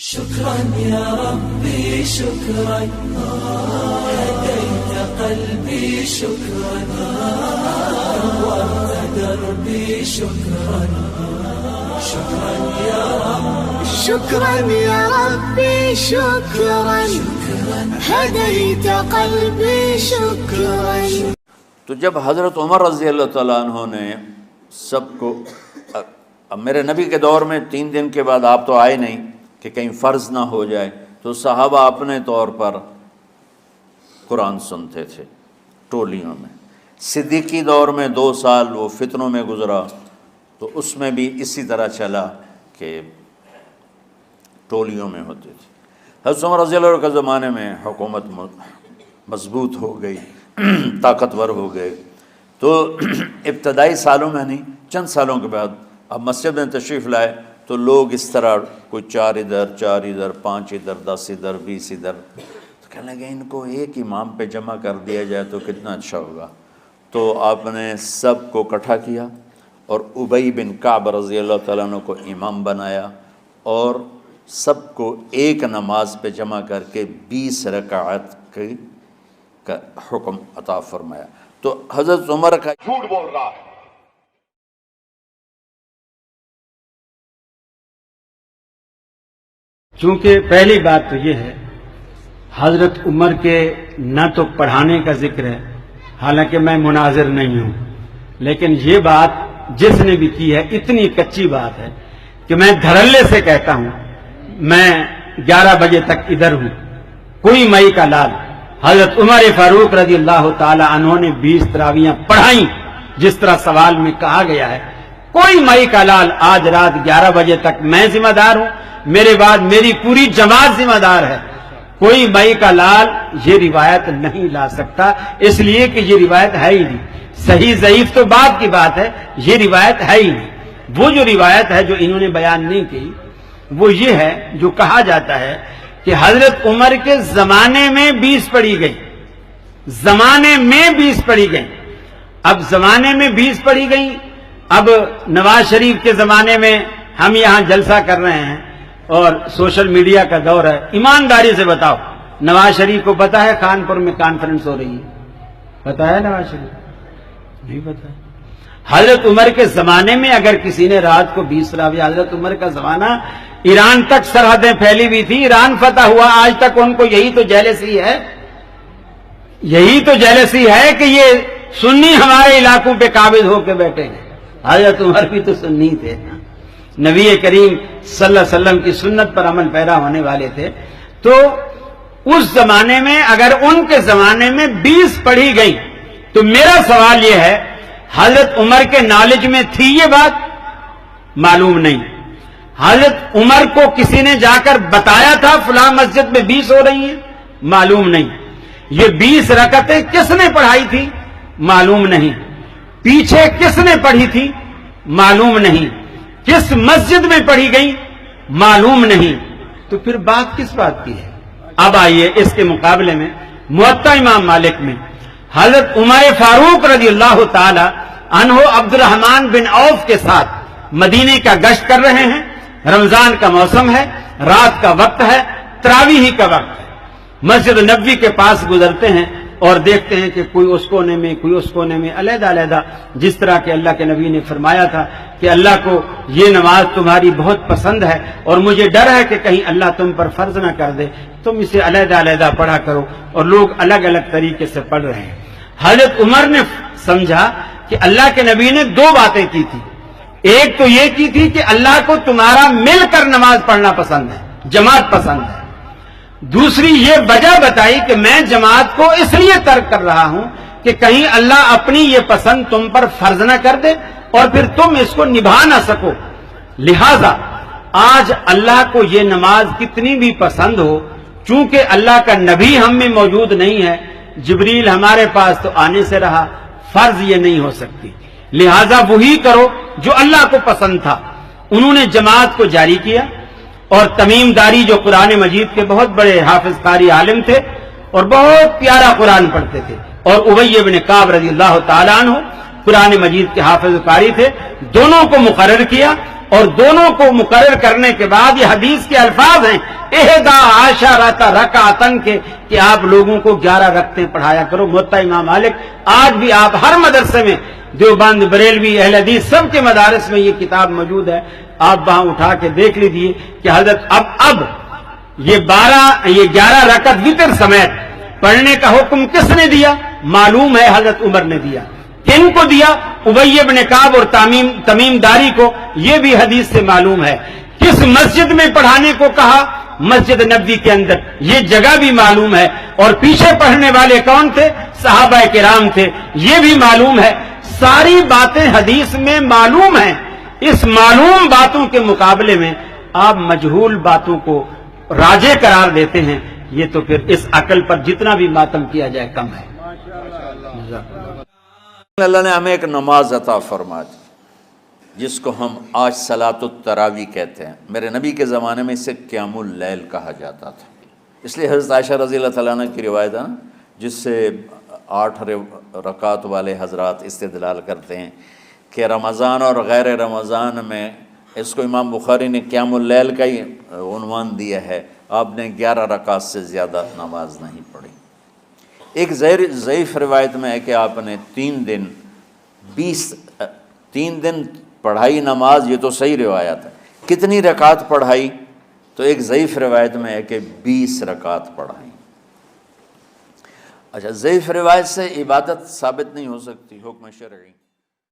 شكرا يا ربي شكرا هديت قلبي شكرا نورت دربي شكرا شكرا يا رب شكرا يا ربي شكرا هديت قلبي شكرا. تو جب حضرت عمر رضی اللہ تعالیٰ عنہ نے سب کو، اب میرے نبی کے دور میں 3 دن کے بعد آپ تو آئے نہیں کہ کہیں فرض نہ ہو جائے، تو صحابہ اپنے طور پر قرآن سنتے تھے ٹولیوں میں. صدیقی دور میں 2 سال وہ فتنوں میں گزرا، تو اس میں بھی اسی طرح چلا کہ ٹولیوں میں ہوتے تھے. حضرت عمر رضی اللہ عنہ کے زمانے میں حکومت مضبوط ہو گئی، طاقتور ہو گئے، تو ابتدائی سالوں میں نہیں، چند سالوں کے بعد اب مسجد میں تشریف لائے تو لوگ اس طرح کوئی 4 ادھر 4 ادھر 5 ادھر 10 ادھر 20 ادھر، تو کہنے لگے ان کو ایک امام پہ جمع کر دیا جائے تو کتنا اچھا ہوگا. تو آپ نے سب کو اکٹھا کیا اور ابی بن کعب رضی اللہ تعالیٰ عنہ کو امام بنایا اور سب کو ایک نماز پہ جمع کر کے 20 رکعت کا حکم عطا فرمایا. تو حضرت عمر کا جھوٹ بول رہا ہے. چونکہ پہلی بات تو یہ ہے، حضرت عمر کے نہ تو پڑھانے کا ذکر ہے، حالانکہ میں مناظر نہیں ہوں، لیکن یہ بات جس نے بھی کی ہے اتنی کچی بات ہے کہ میں دھڑلے سے کہتا ہوں، میں 11 بجے تک ادھر ہوں. کوئی مئی کا لال حضرت عمر فاروق رضی اللہ تعالی عنہ نے 20 تراویحیں پڑھائیں جس طرح سوال میں کہا گیا ہے. کوئی مئی کا لال آج رات 11 بجے تک میں ذمہ دار ہوں، میرے بعد میری پوری جماعت ذمہ دار ہے. کوئی مئی کا لال یہ روایت نہیں لا سکتا، اس لیے کہ یہ روایت ہے ہی نہیں. صحیح ضعیف تو بعد کی بات ہے، یہ روایت ہے ہی نہیں. وہ جو روایت ہے جو انہوں نے بیان نہیں کی وہ یہ ہے جو کہا جاتا ہے کہ حضرت عمر کے زمانے میں 20 پڑھی گئی، زمانے میں 20 پڑھی گئی. اب زمانے میں 20 پڑھی گئی. اب نواز شریف کے زمانے میں ہم یہاں جلسہ کر رہے ہیں اور سوشل میڈیا کا دور ہے. ایمانداری سے بتاؤ، نواز شریف کو پتا ہے کانپور میں کانفرنس ہو رہی ہے؟ پتا ہے نواز شریف؟ نہیں پتا. حضرت عمر کے زمانے میں اگر کسی نے رات کو 20 تراویح، حضرت عمر کا زمانہ ایران تک سرحدیں پھیلی ہوئی تھی، ایران فتح ہوا، آج تک ان کو یہی تو جیلسی ہے، یہی تو جیلسی ہے کہ یہ سنی ہمارے علاقوں پہ قابض ہو کے بیٹھے ہیں. حضرت عمر بھی تو سنی تھے، نبی کریم صلی اللہ علیہ وسلم کی سنت پر عمل پیرا ہونے والے تھے. تو اس زمانے میں اگر ان کے زمانے میں 20 پڑھی گئی تو میرا سوال یہ ہے، حضرت عمر کے نالج میں تھی یہ بات؟ معلوم نہیں. حضرت عمر کو کسی نے جا کر بتایا تھا فلاں مسجد میں 20 ہو رہی ہیں؟ معلوم نہیں. یہ 20 رکعتیں کس نے پڑھائی تھی؟ معلوم نہیں. پیچھے کس نے پڑھی تھی؟ معلوم نہیں. کس مسجد میں پڑھی گئی؟ معلوم نہیں. تو پھر بات کس بات کی ہے؟ اب آئیے اس کے مقابلے میں موطا امام مالک میں حضرت عمر فاروق رضی اللہ تعالی عنہ عبد الرحمن بن عوف کے ساتھ مدینے کا گشت کر رہے ہیں. رمضان کا موسم ہے، رات کا وقت ہے، تراویح کا وقت ہے. مسجد نبوی کے پاس گزرتے ہیں اور دیکھتے ہیں کہ کوئی اس کونے میں کوئی اس کونے میں علیحدہ علیحدہ، جس طرح کہ اللہ کے نبی نے فرمایا تھا کہ اللہ کو یہ نماز تمہاری بہت پسند ہے اور مجھے ڈر ہے کہ کہیں اللہ تم پر فرض نہ کر دے، تم اسے علیحدہ علیحدہ پڑھا کرو. اور لوگ الگ الگ طریقے سے پڑھ رہے ہیں. حضرت عمر نے سمجھا کہ اللہ کے نبی نے 2 باتیں کی تھی. ایک تو یہ کی تھی کہ اللہ کو تمہارا مل کر نماز پڑھنا پسند ہے، جماعت پسند ہے. دوسری یہ وجہ بتائی کہ میں جماعت کو اس لیے ترک کر رہا ہوں کہ کہیں اللہ اپنی یہ پسند تم پر فرض نہ کر دے اور پھر تم اس کو نبھا نہ سکو. لہذا آج اللہ کو یہ نماز کتنی بھی پسند ہو، چونکہ اللہ کا نبی ہم میں موجود نہیں ہے، جبریل ہمارے پاس تو آنے سے رہا، فرض یہ نہیں ہو سکتی. لہذا وہی کرو جو اللہ کو پسند تھا. انہوں نے جماعت کو جاری کیا اور تمیم داری جو قرآن مجید کے بہت بڑے حافظ قاری عالم تھے اور بہت پیارا قرآن پڑھتے تھے، اور ابی بن کعب رضی اللہ تعالیٰ عنہ قرآن مجید کے حافظ قاری تھے، دونوں کو مقرر کیا اور دونوں کو مقرر کرنے کے بعد یہ حدیث کے الفاظ ہیں احدا عشرۃ رکعتن کے کہ آپ لوگوں کو 11 رکعتیں پڑھایا کرو. موطا امام مالک آج بھی آپ ہر مدرسے میں، دیوبند، بریلوی، اہل حدیث سب کے مدارس میں یہ کتاب موجود ہے، آپ وہاں اٹھا کے دیکھ لیجیے کہ حضرت اب یہ 11 رکعت وتر سمیت پڑھنے کا حکم کس نے دیا؟ معلوم ہے حضرت عمر نے دیا. کن کو دیا؟ ابی بن کعب اور تمیم داری کو. یہ بھی حدیث سے معلوم ہے. کس مسجد میں پڑھانے کو کہا؟ مسجد نبوی کے اندر. یہ جگہ بھی معلوم ہے. اور پیچھے پڑھنے والے کون تھے؟ صحابہ کرام تھے. یہ بھی معلوم ہے. ساری باتیں حدیث میں معلوم ہیں. اس معلوم باتوں کے مقابلے میں آپ مجہول باتوں کو راجے قرار دیتے ہیں. یہ تو پھر اس عقل پر جتنا بھی ماتم کیا جائے کم ہے. اللہ نے ہمیں ایک نماز عطا فرما دی جس کو ہم آج صلاۃ التراویح کہتے ہیں. میرے نبی کے زمانے میں اسے قیام اللیل کہا جاتا تھا. اس لیے حضرت عائشہ رضی اللہ تعالیٰ عنہ کی روایت ہے نا، جس سے 8 رکعت والے حضرات استدلال کرتے ہیں کہ رمضان اور غیر رمضان میں اس کو امام بخاری نے قیام اللیل کا ہی عنوان دیا ہے. آپ نے 11 رکعت سے زیادہ نماز نہیں پڑھی. ایک ضعیف روایت میں ہے کہ آپ نے 3 دن پڑھائی نماز. یہ تو صحیح روایت ہے. کتنی رکعت پڑھائی؟ تو ایک ضعیف روایت میں ہے کہ 20 رکعت پڑھائی. اچھا، ضعیف روایت سے عبادت ثابت نہیں ہو سکتی حکم شرعی.